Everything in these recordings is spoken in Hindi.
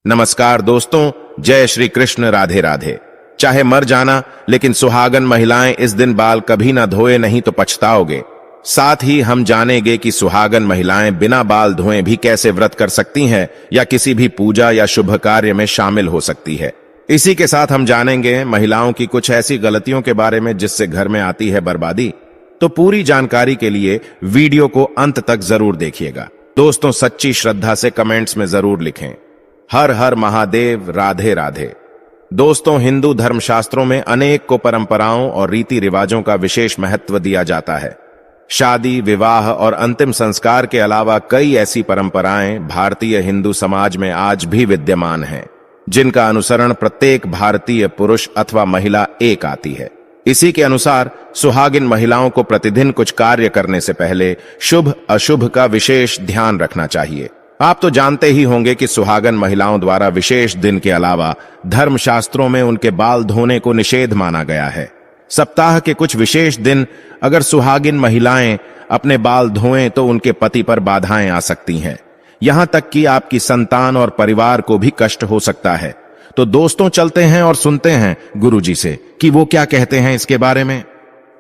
नमस्कार दोस्तों, जय श्री कृष्ण, राधे राधे। चाहे मर जाना, लेकिन सुहागन महिलाएं इस दिन बाल कभी ना धोए, नहीं तो पछताओगे। साथ ही हम जानेंगे कि सुहागन महिलाएं बिना बाल धोए भी कैसे व्रत कर सकती हैं या किसी भी पूजा या शुभ कार्य में शामिल हो सकती है। इसी के साथ हम जानेंगे महिलाओं की कुछ ऐसी गलतियों के बारे में जिससे घर में आती है बर्बादी। तो पूरी जानकारी के लिए वीडियो को अंत तक जरूर देखिएगा। दोस्तों, सच्ची श्रद्धा से कमेंट्स में जरूर लिखें हर हर महादेव, राधे राधे। दोस्तों, हिंदू धर्मशास्त्रों में अनेक को परंपराओं और रीति रिवाजों का विशेष महत्व दिया जाता है। शादी, विवाह और अंतिम संस्कार के अलावा कई ऐसी परंपराएं भारतीय हिंदू समाज में आज भी विद्यमान हैं, जिनका अनुसरण प्रत्येक भारतीय पुरुष अथवा महिला एक आती है। इसी के अनुसार सुहागिन महिलाओं को प्रतिदिन कुछ कार्य करने से पहले शुभ अशुभ का विशेष ध्यान रखना चाहिए। आप तो जानते ही होंगे कि सुहागन महिलाओं द्वारा विशेष दिन के अलावा धर्मशास्त्रों में उनके बाल धोने को निषेध माना गया है। सप्ताह के कुछ विशेष दिन अगर सुहागिन महिलाएं अपने बाल धोएं तो उनके पति पर बाधाएं आ सकती हैं। यहां तक कि आपकी संतान और परिवार को भी कष्ट हो सकता है। तो दोस्तों, चलते हैं और सुनते हैं गुरुजी से कि वो क्या कहते हैं इसके बारे में।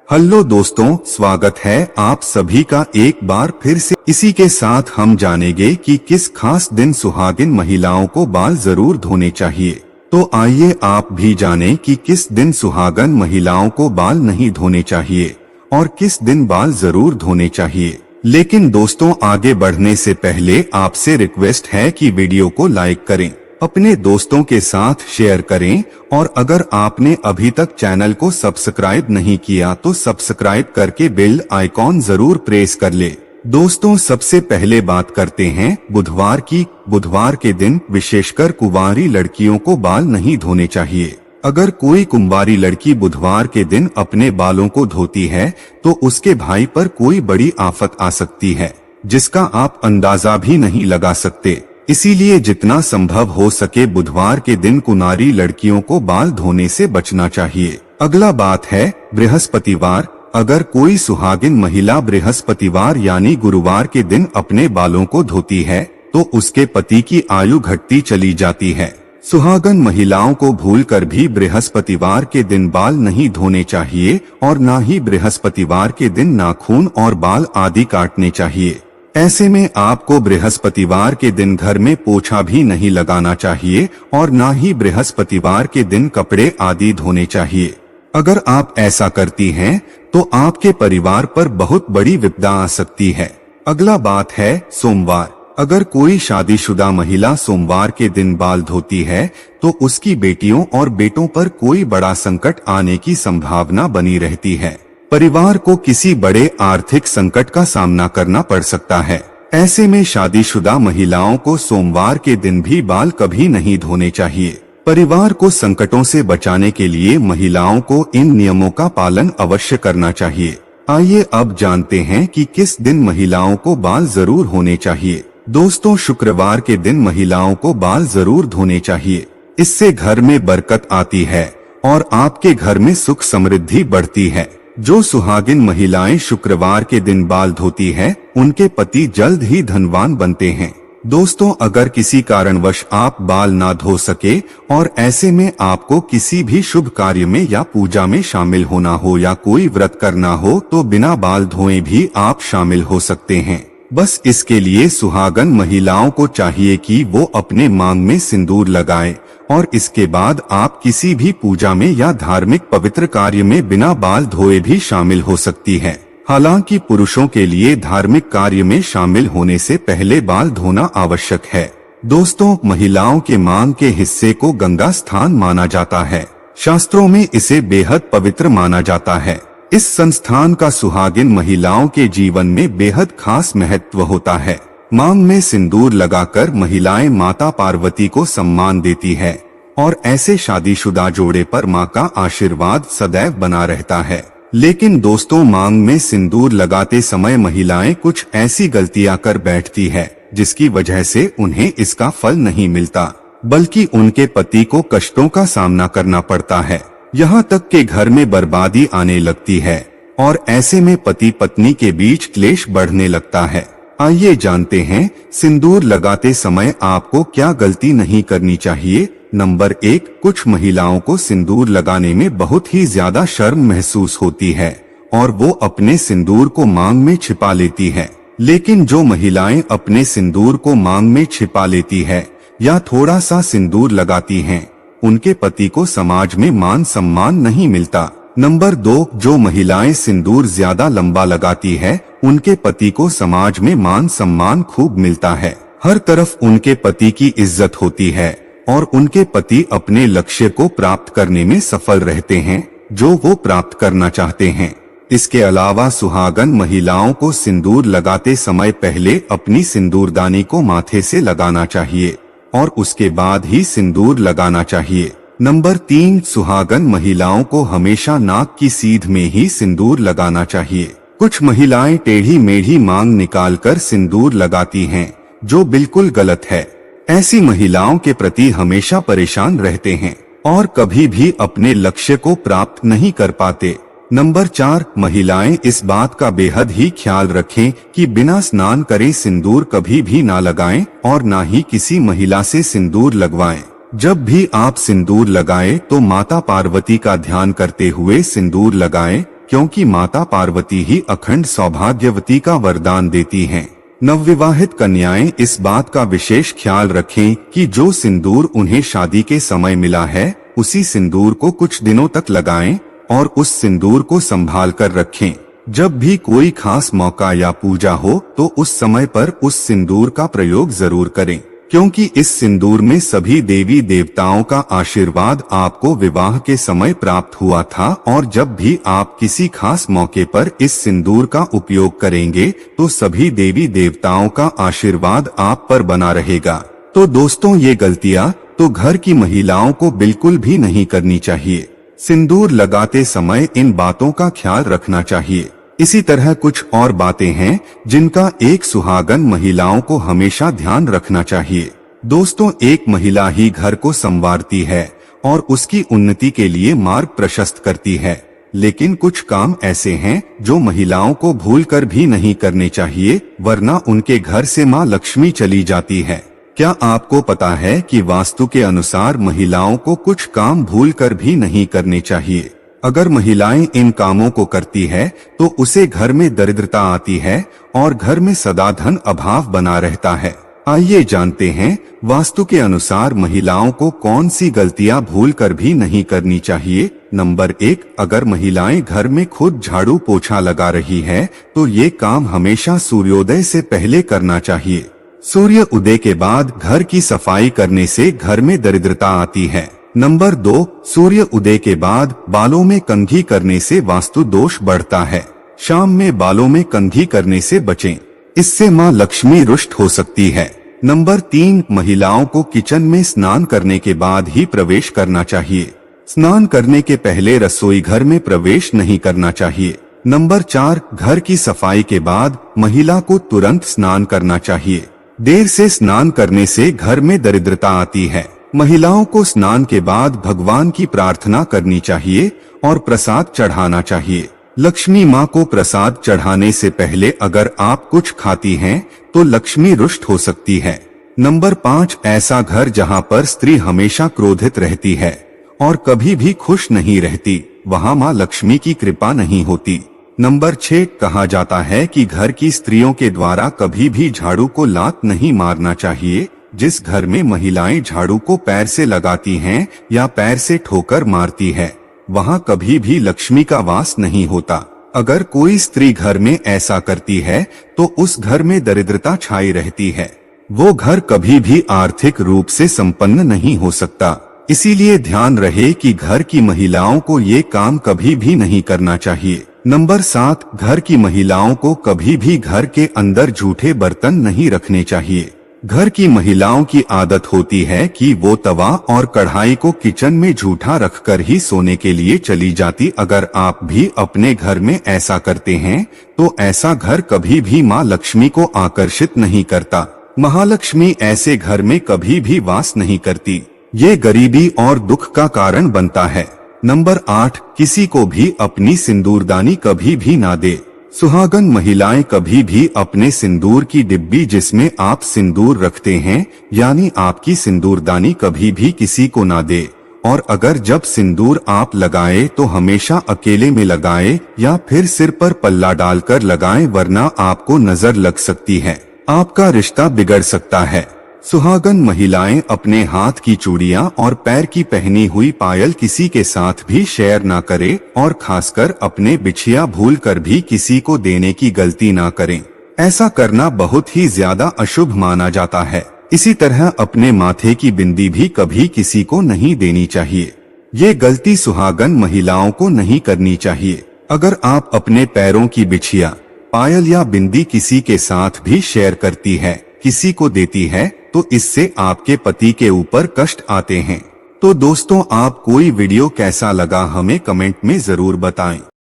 हेलो दोस्तों, स्वागत है आप सभी का एक बार फिर से। इसी के साथ हम जानेंगे कि किस खास दिन सुहागिन महिलाओं को बाल जरूर धोने चाहिए। तो आइए आप भी जानें कि किस दिन सुहागन महिलाओं को बाल नहीं धोने चाहिए और किस दिन बाल जरूर धोने चाहिए। लेकिन दोस्तों, आगे बढ़ने से पहले आपसे रिक्वेस्ट है कि वीडियो को लाइक करें, अपने दोस्तों के साथ शेयर करें और अगर आपने अभी तक चैनल को सब्सक्राइब नहीं किया तो सब्सक्राइब करके बेल आइकॉन जरूर प्रेस कर ले। दोस्तों, सबसे पहले बात करते हैं बुधवार की। बुधवार के दिन विशेषकर कुंवारी लड़कियों को बाल नहीं धोने चाहिए। अगर कोई कुंवारी लड़की बुधवार के दिन अपने बालों को धोती है तो उसके भाई पर कोई बड़ी आफत आ सकती है, जिसका आप अंदाजा भी नहीं लगा सकते। इसीलिए जितना संभव हो सके बुधवार के दिन कुंवारी लड़कियों को बाल धोने से बचना चाहिए। अगला बात है बृहस्पतिवार। अगर कोई सुहागिन महिला बृहस्पतिवार यानी गुरुवार के दिन अपने बालों को धोती है तो उसके पति की आयु घटती चली जाती है। सुहागन महिलाओं को भूलकर भी बृहस्पतिवार के दिन बाल नहीं धोने चाहिए और न ही बृहस्पतिवार के दिन नाखून और बाल आदि काटने चाहिए। ऐसे में आपको बृहस्पतिवार के दिन घर में पोछा भी नहीं लगाना चाहिए और न ही बृहस्पतिवार के दिन कपड़े आदि धोने चाहिए। अगर आप ऐसा करती हैं तो आपके परिवार पर बहुत बड़ी विपदा आ सकती है। अगला बात है सोमवार। अगर कोई शादीशुदा महिला सोमवार के दिन बाल धोती है तो उसकी बेटियों और बेटों पर कोई बड़ा संकट आने की संभावना बनी रहती है। परिवार को किसी बड़े आर्थिक संकट का सामना करना पड़ सकता है। ऐसे में शादीशुदा महिलाओं को सोमवार के दिन भी बाल कभी नहीं धोने चाहिए। परिवार को संकटों से बचाने के लिए महिलाओं को इन नियमों का पालन अवश्य करना चाहिए। आइए अब जानते हैं कि किस दिन महिलाओं को बाल जरूर होने चाहिए। दोस्तों, शुक्रवार के दिन महिलाओं को बाल जरूर धोने चाहिए। इससे घर में बरकत आती है और आपके घर में सुख समृद्धि बढ़ती है। जो सुहागिन महिलाएं शुक्रवार के दिन बाल धोती है उनके पति जल्द ही धनवान बनते हैं। दोस्तों, अगर किसी कारणवश आप बाल ना धो सके और ऐसे में आपको किसी भी शुभ कार्य में या पूजा में शामिल होना हो या कोई व्रत करना हो तो बिना बाल धोए भी आप शामिल हो सकते हैं। बस इसके लिए सुहागन महिलाओं को चाहिए कि वो अपने मांग में सिंदूर लगाएं और इसके बाद आप किसी भी पूजा में या धार्मिक पवित्र कार्य में बिना बाल धोए भी शामिल हो सकती है। हालांकि पुरुषों के लिए धार्मिक कार्य में शामिल होने से पहले बाल धोना आवश्यक है। दोस्तों, महिलाओं के मांग के हिस्से को गंगा स्थान माना जाता है। शास्त्रों में इसे बेहद पवित्र माना जाता है। इस संस्थान का सुहागिन महिलाओं के जीवन में बेहद खास महत्व होता है। मांग में सिंदूर लगाकर महिलाएं माता पार्वती को सम्मान देती है और ऐसे शादीशुदा जोड़े पर मां का आशीर्वाद सदैव बना रहता है। लेकिन दोस्तों, मांग में सिंदूर लगाते समय महिलाएं कुछ ऐसी गलतियां कर बैठती है जिसकी वजह से उन्हें इसका फल नहीं मिलता, बल्कि उनके पति को कष्टों का सामना करना पड़ता है। यहाँ तक कि घर में बर्बादी आने लगती है और ऐसे में पति पत्नी के बीच क्लेश बढ़ने लगता है। आइए जानते हैं सिंदूर लगाते समय आपको क्या गलती नहीं करनी चाहिए। नंबर 1, कुछ महिलाओं को सिंदूर लगाने में बहुत ही ज्यादा शर्म महसूस होती है और वो अपने सिंदूर को मांग में छिपा लेती है। लेकिन जो महिलाएं अपने सिंदूर को मांग में छिपा लेती है या थोड़ा सा सिंदूर लगाती हैं, उनके पति को समाज में मान सम्मान नहीं मिलता। नंबर 2, जो महिलाएं सिंदूर ज्यादा लंबा लगाती है, उनके पति को समाज में मान सम्मान खूब मिलता है। हर तरफ उनके पति की इज्जत होती है और उनके पति अपने लक्ष्य को प्राप्त करने में सफल रहते हैं जो वो प्राप्त करना चाहते हैं। इसके अलावा सुहागन महिलाओं को सिंदूर लगाते समय पहले अपनी सिंदूरदानी को माथे से लगाना चाहिए और उसके बाद ही सिंदूर लगाना चाहिए। नंबर 3, सुहागन महिलाओं को हमेशा नाक की सीध में ही सिंदूर लगाना चाहिए। कुछ महिलाएं टेढ़ी मेढ़ी मांग निकालकर सिंदूर लगाती हैं, जो बिल्कुल गलत है। ऐसी महिलाओं के प्रति हमेशा परेशान रहते हैं और कभी भी अपने लक्ष्य को प्राप्त नहीं कर पाते। नंबर 4, महिलाएं इस बात का बेहद ही ख्याल रखें कि बिना स्नान करे सिंदूर कभी भी ना लगाएं और ना ही किसी महिला से सिंदूर लगवाएं। जब भी आप सिंदूर लगाएं तो माता पार्वती का ध्यान करते हुए सिंदूर लगाएं, क्योंकि माता पार्वती ही अखंड सौभाग्यवती का वरदान देती हैं। नवविवाहित कन्याएं इस बात का विशेष ख्याल रखें कि जो सिंदूर उन्हें शादी के समय मिला है, उसी सिंदूर को कुछ दिनों तक लगाएं और उस सिंदूर को संभाल कर रखें। जब भी कोई खास मौका या पूजा हो तो उस समय पर उस सिंदूर का प्रयोग जरूर करें, क्योंकि इस सिंदूर में सभी देवी देवताओं का आशीर्वाद आपको विवाह के समय प्राप्त हुआ था और जब भी आप किसी खास मौके पर इस सिंदूर का उपयोग करेंगे तो सभी देवी देवताओं का आशीर्वाद आप पर बना रहेगा। तो दोस्तों, ये गलतियां तो घर की महिलाओं को बिल्कुल भी नहीं करनी चाहिए। सिंदूर लगाते समय इन बातों का ख्याल रखना चाहिए। इसी तरह कुछ और बातें हैं जिनका एक सुहागन महिलाओं को हमेशा ध्यान रखना चाहिए। दोस्तों, एक महिला ही घर को संवारती है और उसकी उन्नति के लिए मार्ग प्रशस्त करती है, लेकिन कुछ काम ऐसे हैं जो महिलाओं को भूलकर भी नहीं करने चाहिए, वरना उनके घर से मां लक्ष्मी चली जाती है। क्या आपको पता है कि वास्तु के अनुसार महिलाओं को कुछ काम भूलकर भी नहीं करने चाहिए? अगर महिलाएं इन कामों को करती है तो उसे घर में दरिद्रता आती है और घर में सदा धन अभाव बना रहता है। आइए जानते हैं वास्तु के अनुसार महिलाओं को कौन सी गलतियां भूलकर भी नहीं करनी चाहिए। नंबर 1, अगर महिलाएं घर में खुद झाड़ू पोछा लगा रही है तो ये काम हमेशा सूर्योदय से पहले करना चाहिए। सूर्य उदय के बाद घर की सफाई करने से घर में दरिद्रता आती है। नंबर 2, सूर्य उदय के बाद बालों में कंघी करने से वास्तु दोष बढ़ता है। शाम में बालों में कंघी करने से बचें, इससे मां लक्ष्मी रुष्ट हो सकती है। नंबर 3, महिलाओं को किचन में स्नान करने के बाद ही प्रवेश करना चाहिए। स्नान करने के पहले रसोई घर में प्रवेश नहीं करना चाहिए। नंबर 4, घर की सफाई के बाद महिला को तुरंत स्नान करना चाहिए। देर से स्नान करने से घर में दरिद्रता आती है। महिलाओं को स्नान के बाद भगवान की प्रार्थना करनी चाहिए और प्रसाद चढ़ाना चाहिए। लक्ष्मी माँ को प्रसाद चढ़ाने से पहले अगर आप कुछ खाती हैं तो लक्ष्मी रुष्ट हो सकती है। नंबर 5, ऐसा घर जहाँ पर स्त्री हमेशा क्रोधित रहती है और कभी भी खुश नहीं रहती, वहाँ माँ लक्ष्मी की कृपा नहीं होती। नंबर 6, कहा जाता है कि घर की स्त्रियों के द्वारा कभी भी झाड़ू को लात नहीं मारना चाहिए। जिस घर में महिलाएं झाड़ू को पैर से लगाती हैं या पैर से ठोकर मारती है, वहां कभी भी लक्ष्मी का वास नहीं होता। अगर कोई स्त्री घर में ऐसा करती है तो उस घर में दरिद्रता छाई रहती है। वो घर कभी भी आर्थिक रूप से संपन्न नहीं हो सकता। इसीलिए ध्यान रहे कि घर की महिलाओं को ये काम कभी भी नहीं करना चाहिए। नंबर 7, घर की महिलाओं को कभी भी घर के अंदर जूठे बर्तन नहीं रखने चाहिए। घर की महिलाओं की आदत होती है कि वो तवा और कढ़ाई को किचन में जूठा रखकर ही सोने के लिए चली जाती। अगर आप भी अपने घर में ऐसा करते हैं तो ऐसा घर कभी भी माँ लक्ष्मी को आकर्षित नहीं करता। महालक्ष्मी ऐसे घर में कभी भी वास नहीं करती। ये गरीबी और दुख का कारण बनता है। नंबर 8, किसी को भी अपनी सिंदूरदानी कभी भी ना दे। सुहागन महिलाएं कभी भी अपने सिंदूर की डिब्बी जिसमें आप सिंदूर रखते हैं यानी आपकी सिंदूरदानी कभी भी किसी को ना दे, और अगर जब सिंदूर आप लगाएं तो हमेशा अकेले में लगाएं या फिर सिर पर पल्ला डालकर लगाएं, वरना आपको नजर लग सकती है, आपका रिश्ता बिगड़ सकता है। सुहागन महिलाएं अपने हाथ की चूड़ियां और पैर की पहनी हुई पायल किसी के साथ भी शेयर ना करें और खासकर अपने बिछिया भूल कर भी किसी को देने की गलती ना करें। ऐसा करना बहुत ही ज्यादा अशुभ माना जाता है। इसी तरह अपने माथे की बिंदी भी कभी किसी को नहीं देनी चाहिए। ये गलती सुहागन महिलाओं को नहीं करनी चाहिए। अगर आप अपने पैरों की बिछिया, पायल या बिंदी किसी के साथ भी शेयर करती है, किसी को देती है, तो इससे आपके पति के ऊपर कष्ट आते हैं। तो दोस्तों, आप कोई वीडियो कैसा लगा हमें कमेंट में जरूर बताएं।